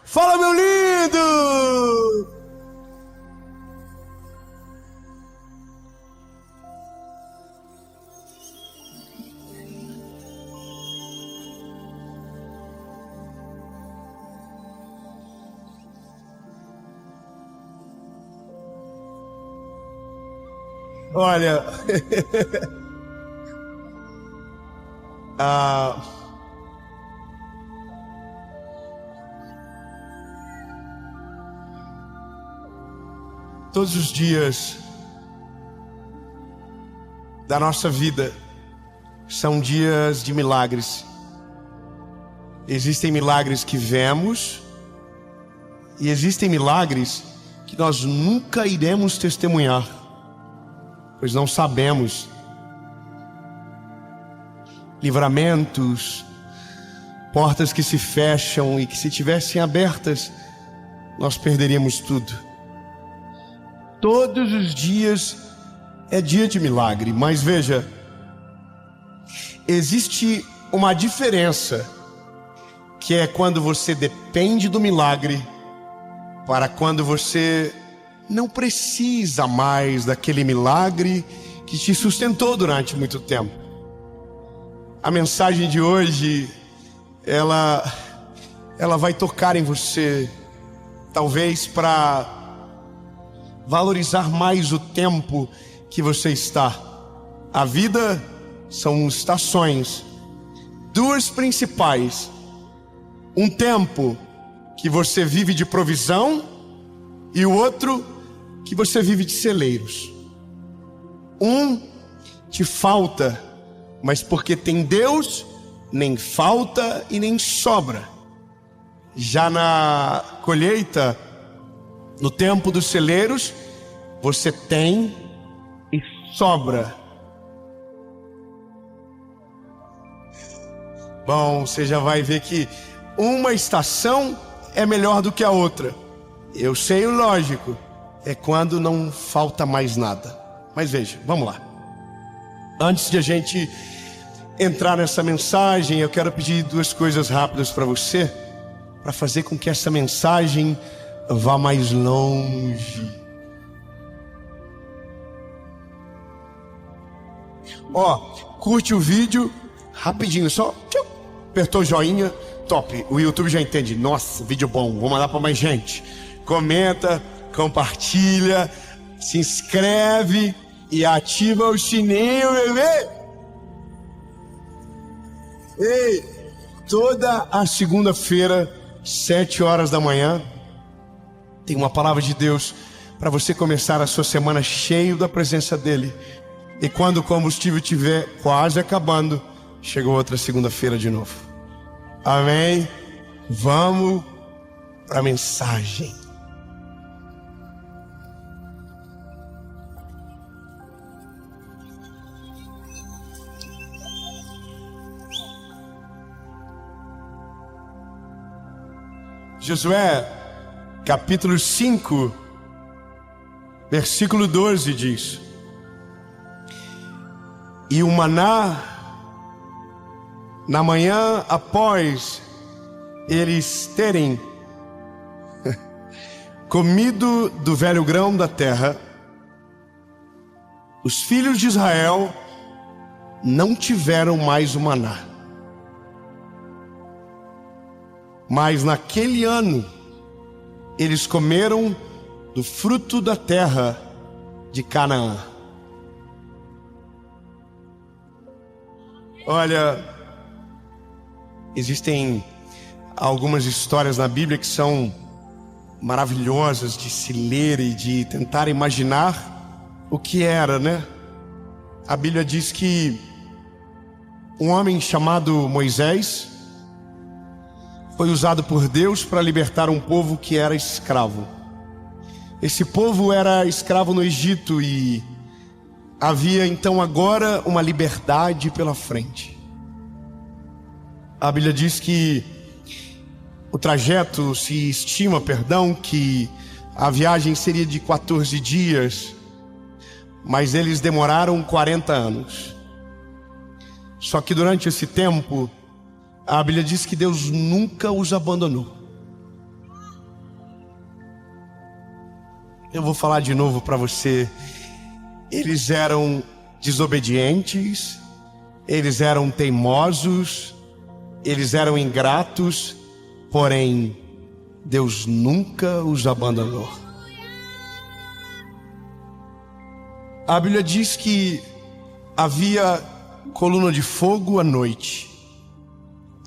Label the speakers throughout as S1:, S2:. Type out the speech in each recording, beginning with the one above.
S1: Fala, meu lindo! Olha, todos os dias da nossa vida são dias de milagres. Existem milagres que vemos e existem milagres que nós nunca iremos testemunhar, pois não sabemos. Livramentos, portas que se fecham e que, se tivessem abertas, nós perderíamos tudo. Todos os dias é dia de milagre, mas veja, existe uma diferença, que é quando você depende do milagre para quando você não precisa mais daquele milagre que te sustentou durante muito tempo. A mensagem de hoje, ela vai tocar em você, talvez para valorizar mais o tempo que você está. A vida são estações, duas principais. Um tempo que você vive de provisão e o outro que você vive de celeiros. Um te falta, mas porque tem Deus, nem falta e nem sobra. Já na colheita, no tempo dos celeiros, você tem e sobra. Bom, você já vai ver que uma estação é melhor do que a outra. Eu sei, o lógico é quando não falta mais nada. Mas veja, vamos lá. Antes de a gente entrar nessa mensagem, eu quero pedir duas coisas rápidas para você, para fazer com que essa mensagem vá mais longe. Curte o vídeo rapidinho, só apertou o joinha, top. O YouTube já entende. Nossa, vídeo bom, vou mandar para mais gente. Comenta, compartilha, se inscreve e ativa o sininho, bebê. Ei, toda a segunda-feira, 7 horas da manhã, tem uma palavra de Deus para você começar a sua semana cheio da presença dele. E quando o combustível estiver quase acabando, chegou outra segunda-feira de novo. Amém? Vamos para a mensagem. Josué, capítulo 5, versículo 12 diz: e o maná, na manhã após eles terem comido do velho grão da terra, os filhos de Israel não tiveram mais o maná. Mas naquele ano, eles comeram do fruto da terra de Canaã. Olha, existem algumas histórias na Bíblia que são maravilhosas de se ler e de tentar imaginar o que era, né? A Bíblia diz que um homem chamado Moisés foi usado por Deus para libertar um povo que era escravo. Esse povo era escravo no Egito e havia então agora uma liberdade pela frente. A Bíblia diz que o trajeto, se estima, que a viagem seria de 14 dias, mas eles demoraram 40 anos. Só que durante esse tempo, a Bíblia diz que Deus nunca os abandonou. Eu vou falar de novo para você. Eles eram desobedientes, eles eram teimosos, eles eram ingratos, porém Deus nunca os abandonou. A Bíblia diz que havia coluna de fogo à noite,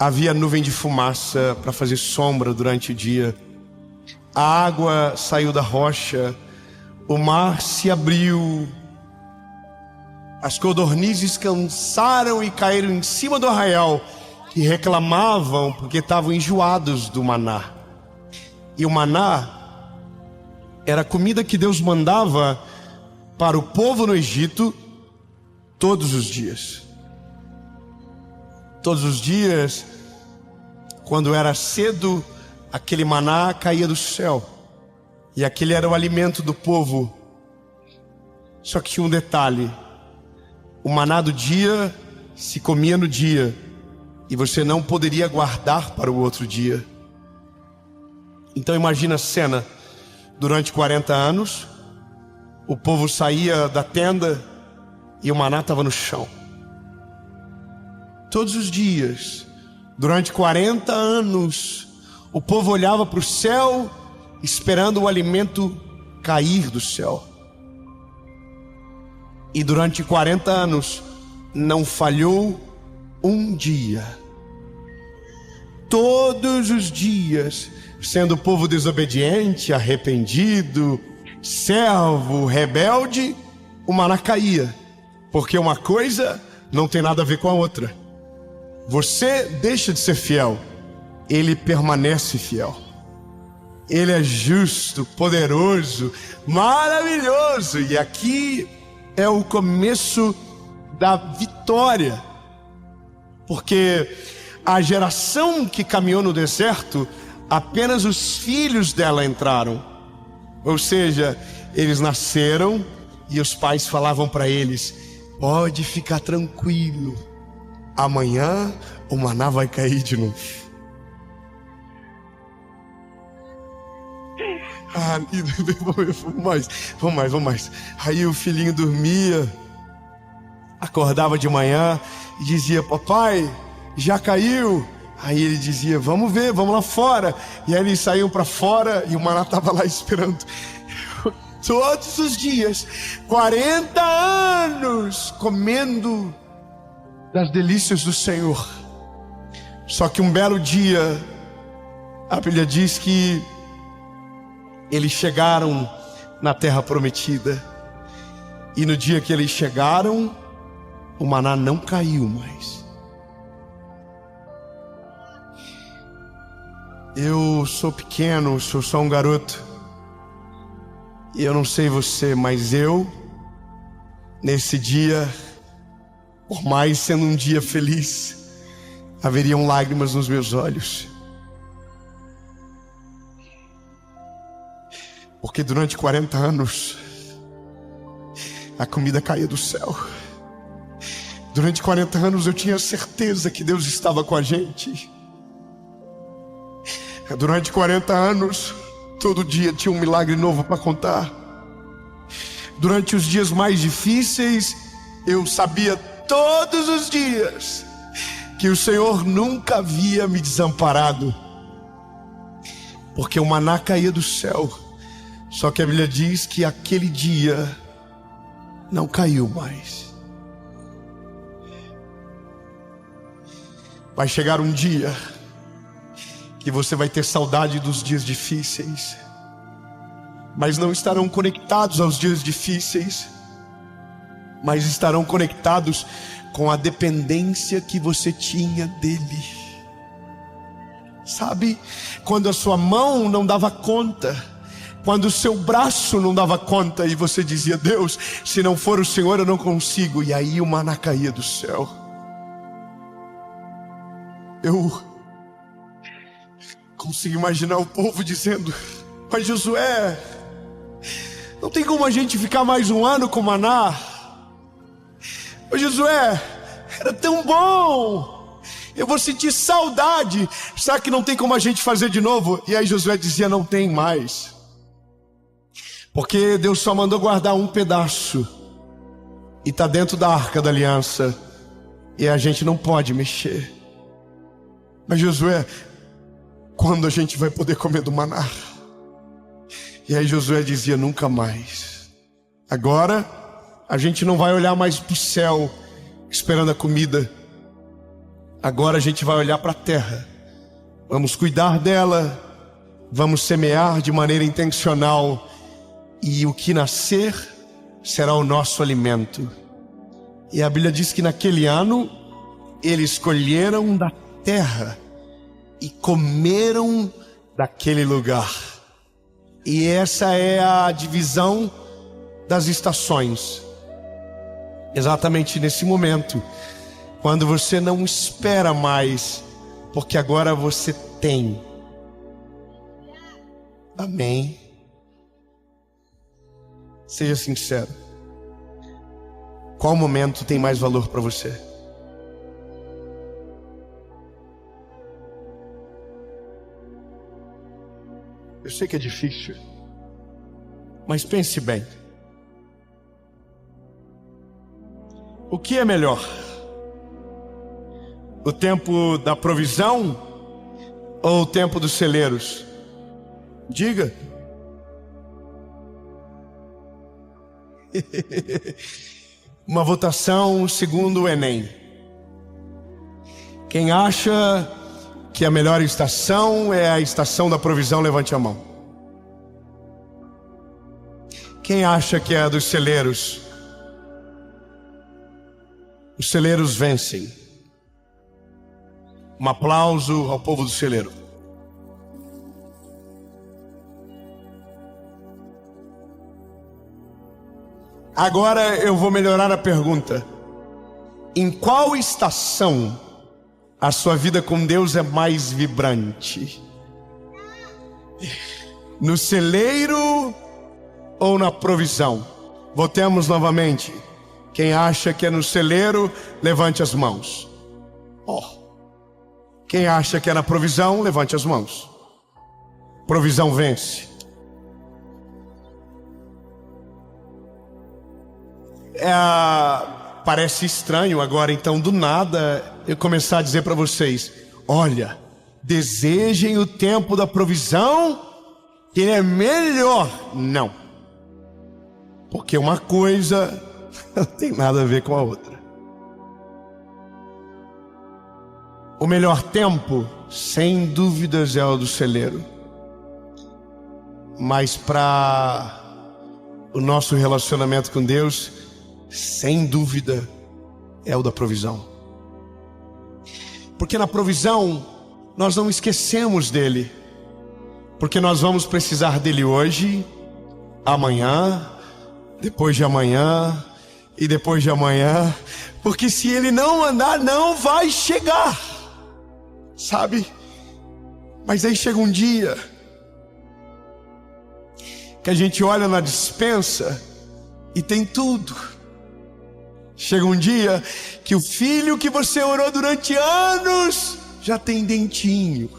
S1: havia nuvem de fumaça para fazer sombra durante o dia, a água saiu da rocha, o mar se abriu, as codornizes cansaram e caíram em cima do arraial, que reclamavam porque estavam enjoados do maná. E o maná era a comida que Deus mandava para o povo no Egito todos os dias. Todos os dias, quando era cedo, aquele maná caía do céu. E aquele era o alimento do povo. Só que tinha um detalhe: o maná do dia se comia no dia, e você não poderia guardar para o outro dia. Então imagina a cena: durante 40 anos, o povo saía da tenda e o maná estava no chão. Todos os dias, durante 40 anos, o povo olhava para o céu, esperando o alimento cair do céu. E durante 40 anos, não falhou um dia. Todos os dias, sendo o povo desobediente, arrependido, servo, rebelde, o maná caía. Porque uma coisa não tem nada a ver com a outra. Você deixa de ser fiel, ele permanece fiel. Ele é justo, poderoso, maravilhoso. E aqui é o começo da vitória. Porque a geração que caminhou no deserto, apenas os filhos dela entraram. Ou seja, eles nasceram e os pais falavam para eles: pode ficar tranquilo, amanhã o maná vai cair de novo. Vamos mais. Aí o filhinho dormia, acordava de manhã e dizia: papai, já caiu? Aí ele dizia: vamos ver, vamos lá fora. E aí eles saíam para fora e o maná estava lá esperando. Todos os dias, 40 anos comendo das delícias do Senhor. Só que um belo dia, a Bíblia diz que eles chegaram na terra prometida. E no dia que eles chegaram, o maná não caiu mais. Eu sou pequeno, sou só um garoto. E eu não sei você, mas eu, nesse dia, por mais sendo um dia feliz, haveriam lágrimas nos meus olhos. Porque durante 40 anos, a comida caía do céu. Durante 40 anos eu tinha certeza que Deus estava com a gente. Durante 40 anos, todo dia tinha um milagre novo para contar. Durante os dias mais difíceis, eu sabia todos os dias que o Senhor nunca havia me desamparado. Porque o maná caía do céu. Só que a Bíblia diz que aquele dia não caiu mais. Vai chegar um dia que você vai ter saudade dos dias difíceis, mas não estarão conectados aos dias difíceis, mas estarão conectados com a dependência que você tinha dele. Sabe, quando a sua mão não dava conta, quando o seu braço não dava conta e você dizia: Deus, se não for o Senhor eu não consigo. E aí o maná caía do céu. Eu consigo imaginar o povo dizendo: mas Josué, não tem como a gente ficar mais um ano com maná? Ô Josué, era tão bom, eu vou sentir saudade. Será que não tem como a gente fazer de novo? E aí Josué dizia: não tem mais. Porque Deus só mandou guardar um pedaço e está dentro da Arca da Aliança e a gente não pode mexer. Mas Josué, quando a gente vai poder comer do maná? E aí Josué dizia: nunca mais. Agora a gente não vai olhar mais para o céu esperando a comida. Agora a gente vai olhar para a terra. Vamos cuidar dela, vamos semear de maneira intencional, e o que nascer será o nosso alimento. E a Bíblia diz que naquele ano eles colheram da terra e comeram daquele lugar. E essa é a divisão das estações. Exatamente nesse momento, quando você não espera mais, porque agora você tem. Amém? Seja sincero. Qual momento tem mais valor para você? Eu sei que é difícil, mas pense bem. O que é melhor? O tempo da provisão ou o tempo dos celeiros? Diga. Uma votação segundo o Enem. Quem acha que a melhor estação é a estação da provisão, levante a mão. Quem acha que é a dos celeiros? Os celeiros vencem. Um aplauso ao povo do celeiro. Agora eu vou melhorar a pergunta. Em qual estação a sua vida com Deus é mais vibrante? No celeiro ou na provisão? Votemos novamente. Quem acha que é no celeiro, levante as mãos. Quem acha que é na provisão, levante as mãos. Provisão vence. Parece estranho agora, então, do nada, eu começar a dizer para vocês: olha, desejem o tempo da provisão, que ele é melhor. Não. Porque uma coisa não tem nada a ver com a outra. O melhor tempo, sem dúvidas, é o do celeiro. Mas para o nosso relacionamento com Deus, sem dúvida, é o da provisão. Porque na provisão, nós não esquecemos dele. Porque nós vamos precisar dele hoje, amanhã, depois de amanhã e depois de amanhã. Porque se ele não andar, não vai chegar. Sabe? Mas aí chega um dia que a gente olha na despensa e tem tudo. Chega um dia que o filho que você orou durante anos já tem dentinho,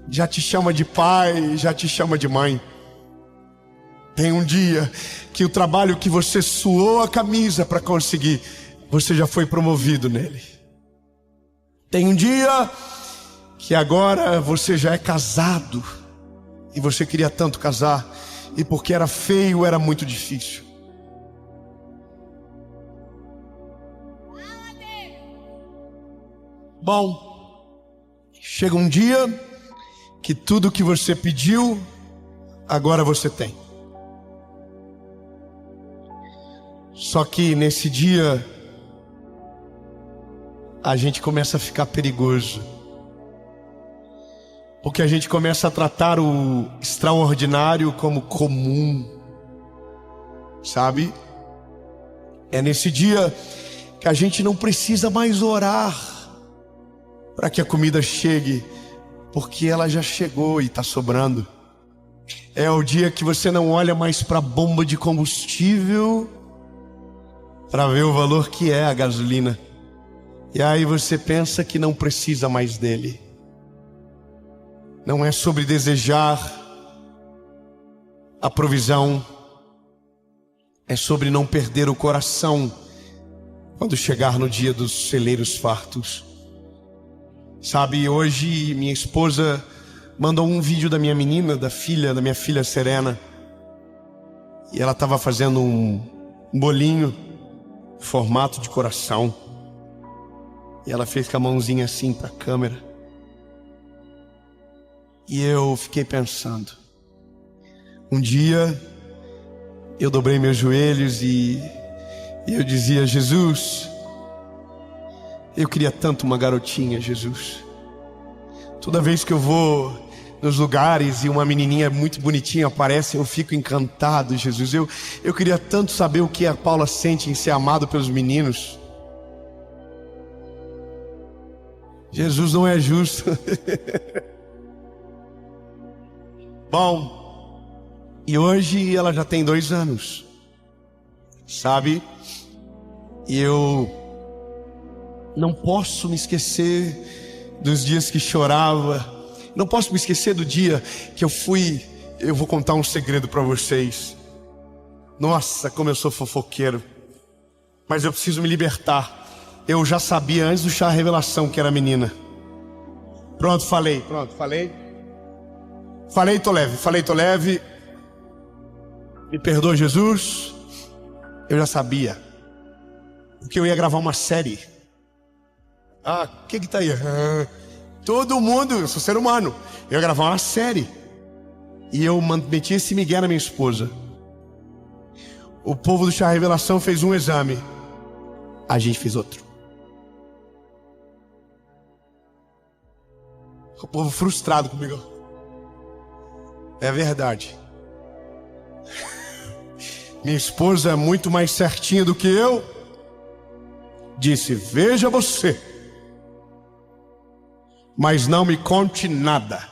S1: já te chama de pai, já te chama de mãe. Tem um dia que o trabalho que você suou a camisa para conseguir, você já foi promovido nele. Tem um dia que agora você já é casado e você queria tanto casar, e porque era feio, era muito difícil. Bom, chega um dia que tudo que você pediu, agora você tem. Só que nesse dia, a gente começa a ficar perigoso. Porque a gente começa a tratar o extraordinário como comum. Sabe? É nesse dia que a gente não precisa mais orar para que a comida chegue, porque ela já chegou e está sobrando. É o dia que você não olha mais para a bomba de combustível para ver o valor que é a gasolina. E aí você pensa que não precisa mais dele. Não é sobre desejar a provisão, é sobre não perder o coração quando chegar no dia dos celeiros fartos. Sabe, hoje minha esposa mandou um vídeo da minha menina, da minha filha Serena. E ela estava fazendo um bolinho em formato de coração. E ela fez com a mãozinha assim para a câmera. E eu fiquei pensando. Um dia eu dobrei meus joelhos e eu dizia: Jesus, eu queria tanto uma garotinha, Jesus. Toda vez que eu vou nos lugares e uma menininha muito bonitinha aparece, eu fico encantado, Jesus. Eu queria tanto saber o que a Paula sente em ser amado pelos meninos. Jesus não é justo. Bom, e hoje ela já tem 2 anos, sabe? E eu não posso me esquecer dos dias que chorava. Não posso me esquecer do dia que eu vou contar um segredo para vocês. Nossa, como eu sou fofoqueiro. Mas eu preciso me libertar. Eu já sabia antes do chá revelação que era menina. Pronto, falei. Falei, tô leve. Me perdoa, Jesus. Eu já sabia. Porque eu ia gravar uma série. O que tá aí? Todo mundo, eu sou ser humano. Eu ia gravar uma série. E eu meti esse migué na minha esposa. O povo do chá revelação fez um exame. A gente fez outro. O povo frustrado comigo. É verdade. Minha esposa é muito mais certinha do que eu. Disse: veja você, mas não me conte nada.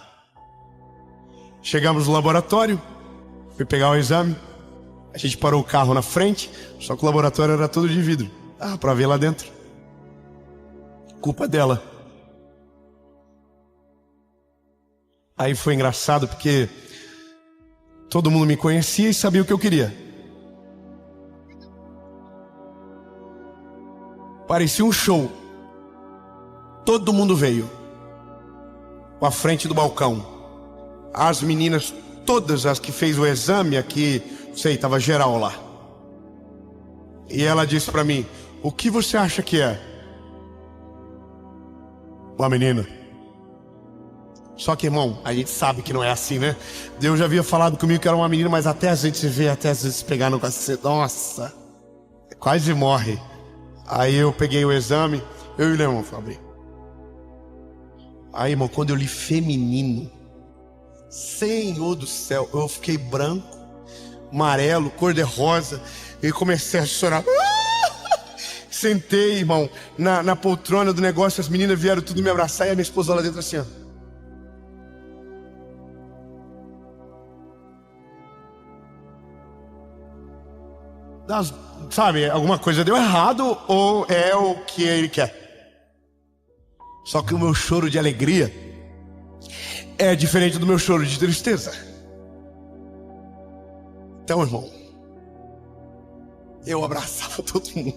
S1: Chegamos no laboratório. Fui pegar o exame. A gente parou o carro na frente. Só que o laboratório era todo de vidro. Pra ver lá dentro. Culpa dela. Aí foi engraçado porque todo mundo me conhecia e sabia o que eu queria. Parecia um show. Todo mundo veio à frente do balcão. As meninas, todas as que fez o exame aqui, tava geral lá. E ela disse pra mim: o que você acha que é? Uma menina. Só que, irmão, a gente sabe que não é assim, né? Deus já havia falado comigo que era uma menina, mas até a gente vê, até às vezes pegar no cacete. Nossa, quase morre. Aí eu peguei o exame, eu e o Leão, Fabri. Aí, irmão, quando eu li feminino, Senhor do céu, eu fiquei branco, amarelo, cor de rosa, e comecei a chorar. Sentei, irmão, na poltrona do negócio, as meninas vieram tudo me abraçar e a minha esposa lá dentro assim, ó. Sabe, alguma coisa deu errado ou é o que ele quer. Só que o meu choro de alegria é diferente do meu choro de tristeza. Então, irmão, eu abraçava todo mundo.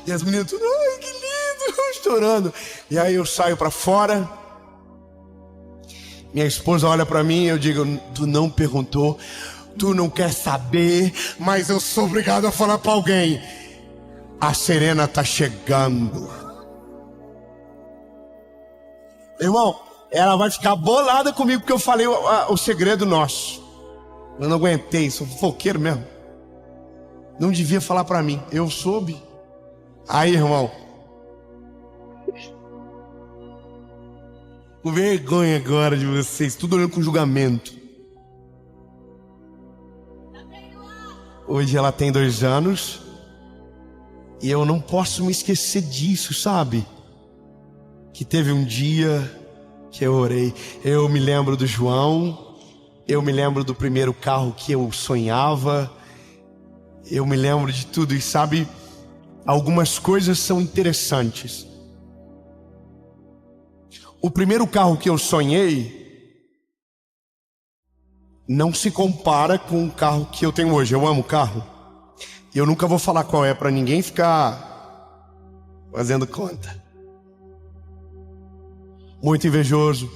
S1: E as meninas tudo, ai, que lindo, chorando. E aí eu saio pra fora. Minha esposa olha pra mim e eu digo: tu não perguntou, tu não quer saber, mas eu sou obrigado a falar pra alguém. A Serena tá chegando. Irmão, ela vai ficar bolada comigo porque eu falei o segredo nosso. Eu não aguentei, sou fofoqueiro mesmo. Não devia falar pra mim, eu soube. Aí, irmão, com vergonha agora de vocês, tudo olhando com julgamento. Hoje ela tem 2 anos e eu não posso me esquecer disso, sabe? Que teve um dia que eu orei. Eu me lembro do João, eu me lembro do primeiro carro que eu sonhava, eu me lembro de tudo. E sabe, algumas coisas são interessantes. O primeiro carro que eu sonhei não se compara com o carro que eu tenho hoje. Eu amo carro. E eu nunca vou falar qual é para ninguém ficar fazendo conta. Muito invejoso.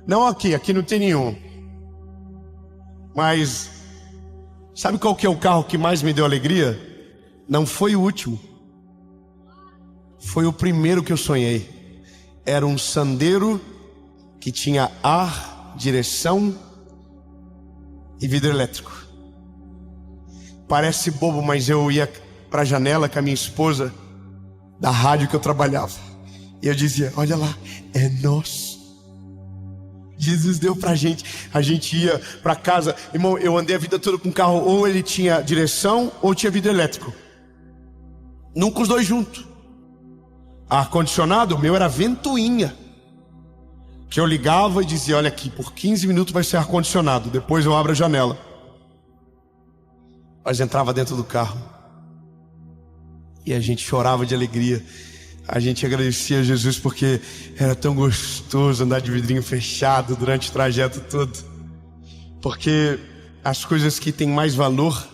S1: Não aqui não tem nenhum. Mas sabe qual que é o carro que mais me deu alegria? Não foi o último. Foi o primeiro que eu sonhei. Era um Sandero que tinha ar, direção e vidro elétrico. Parece bobo, mas eu ia para a janela com a minha esposa da rádio que eu trabalhava. E eu dizia, olha lá, é nosso. Jesus deu pra gente. A gente ia pra casa. Irmão, eu andei a vida toda com carro. Ou ele tinha direção ou tinha vidro elétrico. Nunca os dois juntos. Ar-condicionado, o meu era ventoinha. Que eu ligava e dizia, olha aqui, por 15 minutos vai ser ar-condicionado. Depois eu abro a janela. Mas entrava dentro do carro. E a gente chorava de alegria. A gente agradecia a Jesus porque era tão gostoso andar de vidrinho fechado durante o trajeto todo. Porque as coisas que têm mais valor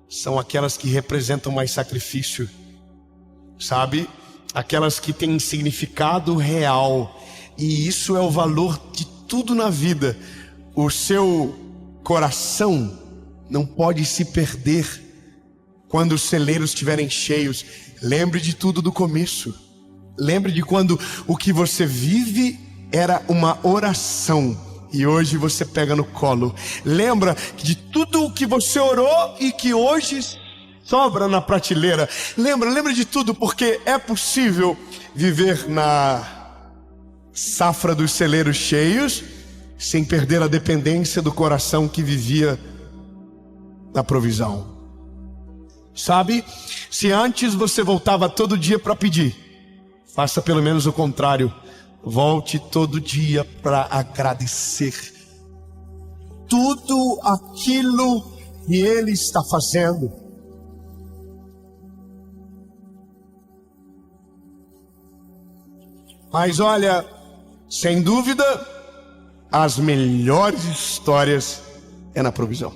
S1: são aquelas que representam mais sacrifício. Sabe? Aquelas que têm significado real. E isso é o valor de tudo na vida. O seu coração não pode se perder quando os celeiros estiverem cheios. Lembre de tudo do começo. Lembre de quando o que você vive era uma oração e hoje você pega no colo. Lembra de tudo o que você orou e que hoje sobra na prateleira. Lembra de tudo, porque é possível viver na safra dos celeiros cheios sem perder a dependência do coração que vivia na provisão. Sabe? Se antes você voltava todo dia para pedir, faça pelo menos o contrário. Volte todo dia para agradecer tudo aquilo que Ele está fazendo. Mas olha, sem dúvida, as melhores histórias é na provisão.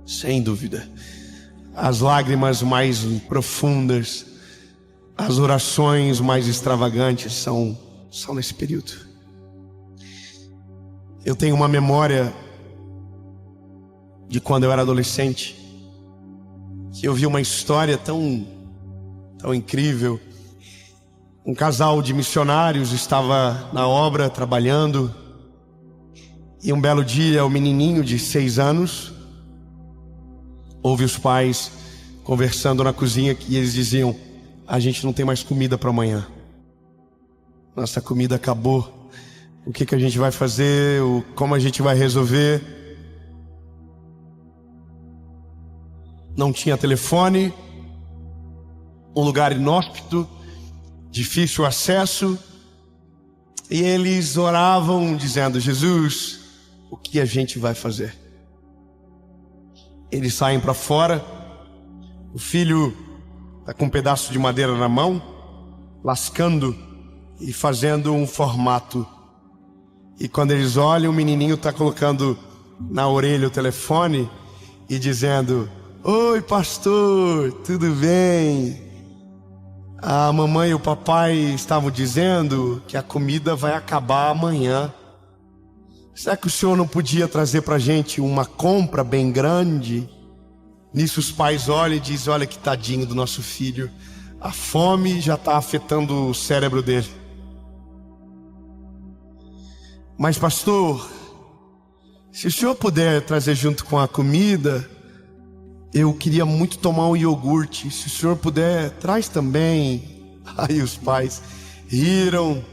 S1: Sem dúvida. As lágrimas mais profundas, as orações mais extravagantes são nesse período. Eu tenho uma memória de quando eu era adolescente, que eu vi uma história tão incrível. Um casal de missionários estava na obra trabalhando, e um belo dia o menininho de 6 anos ouve os pais conversando na cozinha e eles diziam: a gente não tem mais comida para amanhã. Nossa comida acabou. O que a gente vai fazer? Como a gente vai resolver? Não tinha telefone, um lugar inóspito, difícil acesso. E eles oravam dizendo: Jesus, o que a gente vai fazer? Eles saem para fora. O filho está com um pedaço de madeira na mão, lascando e fazendo um formato. E quando eles olham, o menininho está colocando na orelha o telefone e dizendo: oi pastor, tudo bem? A mamãe e o papai estavam dizendo que a comida vai acabar amanhã. Será que o senhor não podia trazer para a gente uma compra bem grande? Nisso os pais olham e dizem: olha que tadinho do nosso filho, a fome já está afetando o cérebro dele. Mas pastor, se o senhor puder trazer junto com a comida, eu queria muito tomar um iogurte. Se o senhor puder, traz também. Aí os pais riram,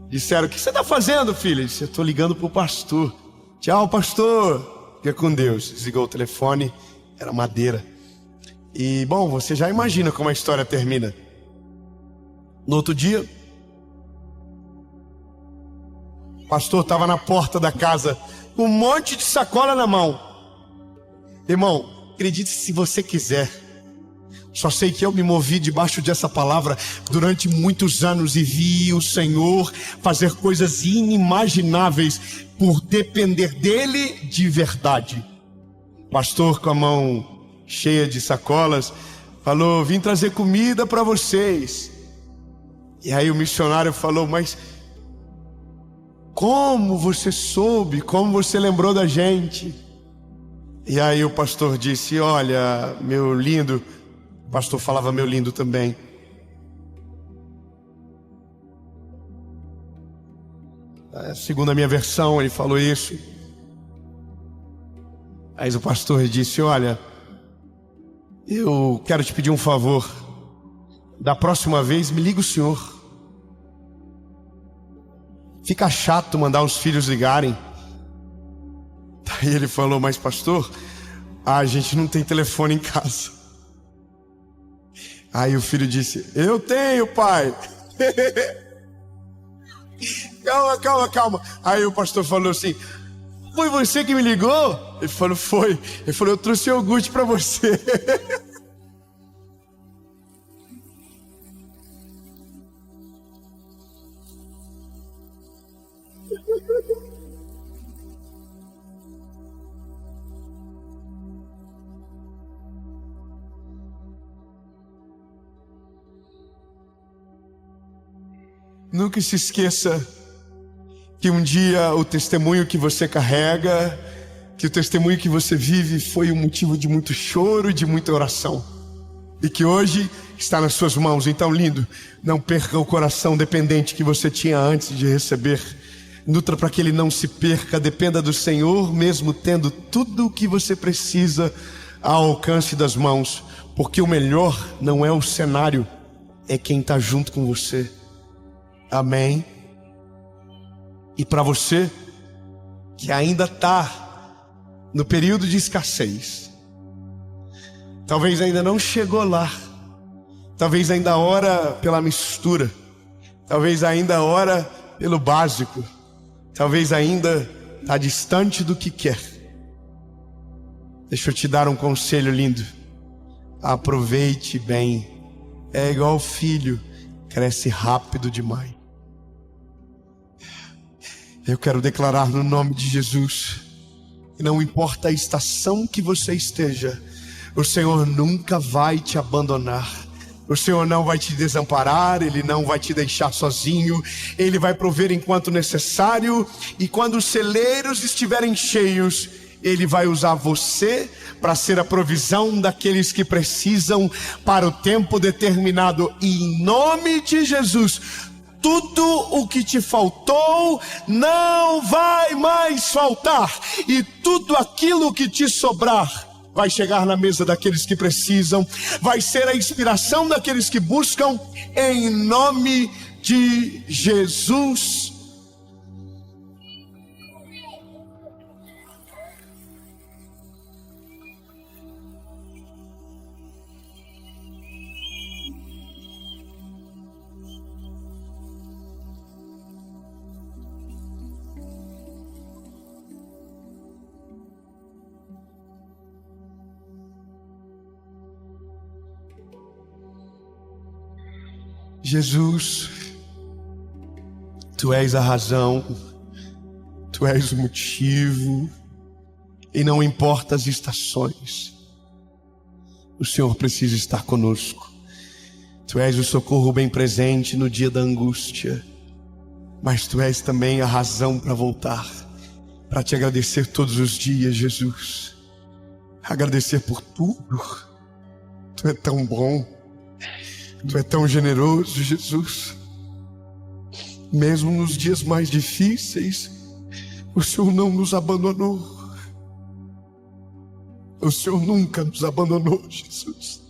S1: disseram: o que você está fazendo, filho? Eu disse: eu estou ligando para o pastor. Tchau, pastor, fica com Deus. Desligou o telefone. Era madeira. E bom, você já imagina como a história termina. No outro dia, o pastor estava na porta da casa com um monte de sacola na mão. Irmão, acredite se você quiser, Só sei que eu me movi debaixo dessa palavra durante muitos anos e vi o Senhor fazer coisas inimagináveis por depender dele de verdade. Pastor, com a mão cheia de sacolas, falou: vim trazer comida para vocês. E aí o missionário falou: mas como você soube? Como você lembrou da gente? E aí o pastor disse: olha, meu lindo. O pastor falava meu lindo também. Segundo a minha versão, ele falou isso. Aí o pastor disse: olha, eu quero te pedir um favor. Da próxima vez, me liga o senhor. Fica chato mandar os filhos ligarem. Aí ele falou: mas pastor, a gente não tem telefone em casa. Aí o filho disse: eu tenho, pai. Calma. Aí o pastor falou assim: foi você que me ligou? Ele falou: foi. Ele falou: eu trouxe iogurte para você. Nunca se esqueça que um dia o testemunho que você carrega, que o testemunho que você vive foi um motivo de muito choro e de muita oração. E que hoje está nas suas mãos. Então, lindo, não perca o coração dependente que você tinha antes de receber. Nutra para que ele não se perca. Dependa do Senhor, mesmo tendo tudo o que você precisa ao alcance das mãos. Porque o melhor não é o cenário, é quem está junto com você. Amém? E para você que ainda está no período de escassez, talvez ainda não chegou lá, talvez ainda ora pela mistura, talvez ainda ora pelo básico, talvez ainda está distante do que quer. Deixa eu te dar um conselho lindo. Aproveite bem. É igual filho, cresce rápido demais. Eu quero declarar no nome de Jesus, que não importa a estação que você esteja, o Senhor nunca vai te abandonar. O Senhor não vai te desamparar, Ele não vai te deixar sozinho. Ele vai prover enquanto necessário. E quando os celeiros estiverem cheios, Ele vai usar você para ser a provisão daqueles que precisam para o tempo determinado. E em nome de Jesus, tudo o que te faltou não vai mais faltar. E tudo aquilo que te sobrar vai chegar na mesa daqueles que precisam. Vai ser a inspiração daqueles que buscam. Em nome de Jesus. Jesus, Tu és a razão, Tu és o motivo, e não importa as estações, o Senhor precisa estar conosco. Tu és o socorro bem presente no dia da angústia, mas Tu és também a razão para voltar, para Te agradecer todos os dias, Jesus. Agradecer por tudo. Tu é tão bom. Tu é tão generoso, Jesus. Mesmo nos dias mais difíceis, o Senhor não nos abandonou. O Senhor nunca nos abandonou, Jesus.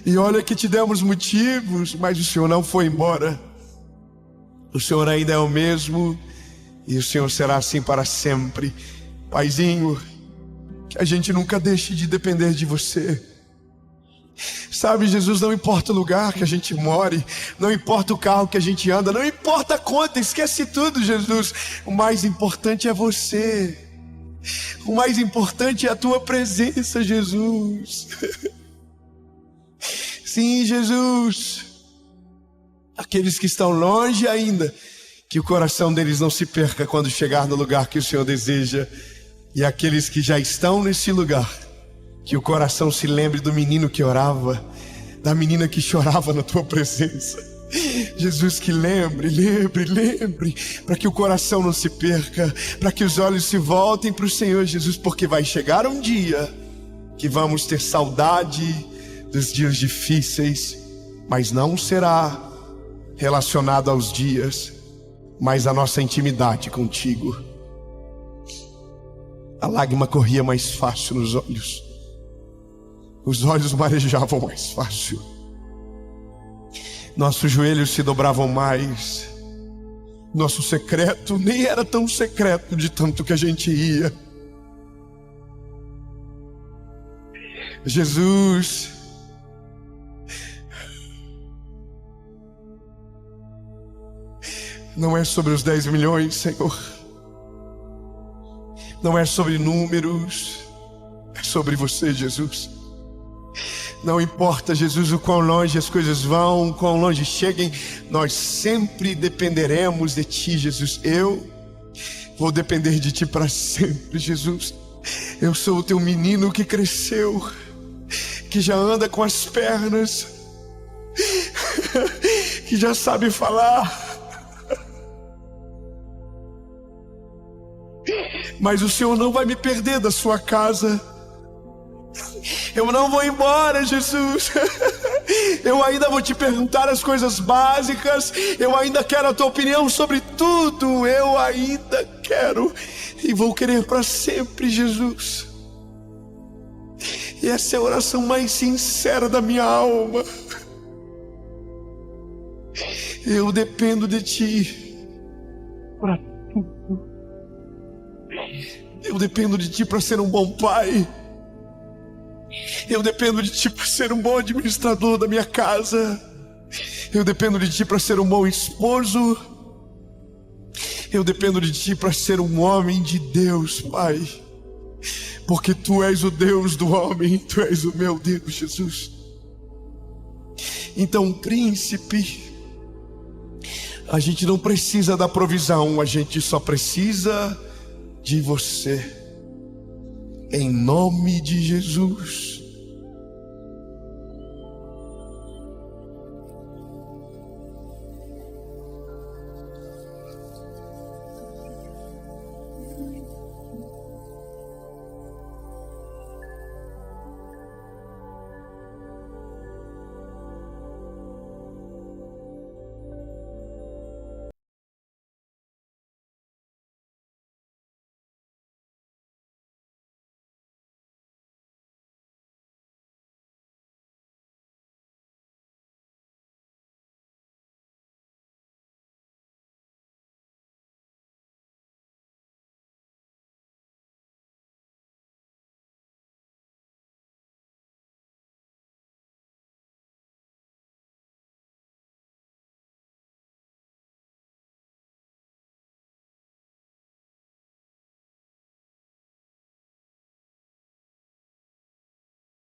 S1: E olha que te demos motivos, mas o Senhor não foi embora. O Senhor ainda é o mesmo, e o Senhor será assim para sempre. Paizinho, que a gente nunca deixe de depender de você. Sabe, Jesus, não importa o lugar que a gente more, não importa o carro que a gente anda, não importa a conta, esquece tudo, Jesus. O mais importante é você. O mais importante é a Tua presença, Jesus. Sim, Jesus. Aqueles que estão longe ainda, que o coração deles não se perca quando chegar no lugar que o Senhor deseja. E aqueles que já estão nesse lugar, que o coração se lembre do menino que orava, da menina que chorava na tua presença. Jesus, que lembre, para que o coração não se perca, para que os olhos se voltem para o Senhor Jesus, porque vai chegar um dia que vamos ter saudade dos dias difíceis, mas não será relacionado aos dias, mas à nossa intimidade contigo. A lágrima corria mais fácil nos olhos, os olhos marejavam mais fácil, nossos joelhos se dobravam mais, nosso secreto nem era tão secreto de tanto que a gente ia. Jesus, não é sobre os 10 milhões, Senhor, não é sobre números, é sobre você, Jesus. Não importa, Jesus, o quão longe as coisas vão, o quão longe cheguem, nós sempre dependeremos de Ti, Jesus. Eu vou depender de Ti para sempre, Jesus. Eu sou o Teu menino que cresceu, que já anda com as pernas, que já sabe falar. Mas o Senhor não vai me perder da sua casa. Eu não vou embora, Jesus. Eu ainda vou te perguntar as coisas básicas. Eu ainda quero a tua opinião sobre tudo. Eu ainda quero e vou querer para sempre, Jesus. E essa é a oração mais sincera da minha alma. Eu dependo de Ti para tudo. Eu dependo de Ti para ser um bom pai. Eu dependo de Ti para ser um bom administrador da minha casa. Eu dependo de Ti para ser um bom esposo. Eu dependo de Ti para ser um homem de Deus, Pai. Porque Tu és o Deus do homem, Tu és o meu Deus, Jesus. Então, príncipe, a gente não precisa da provisão, a gente só precisa de Você. Em nome de Jesus.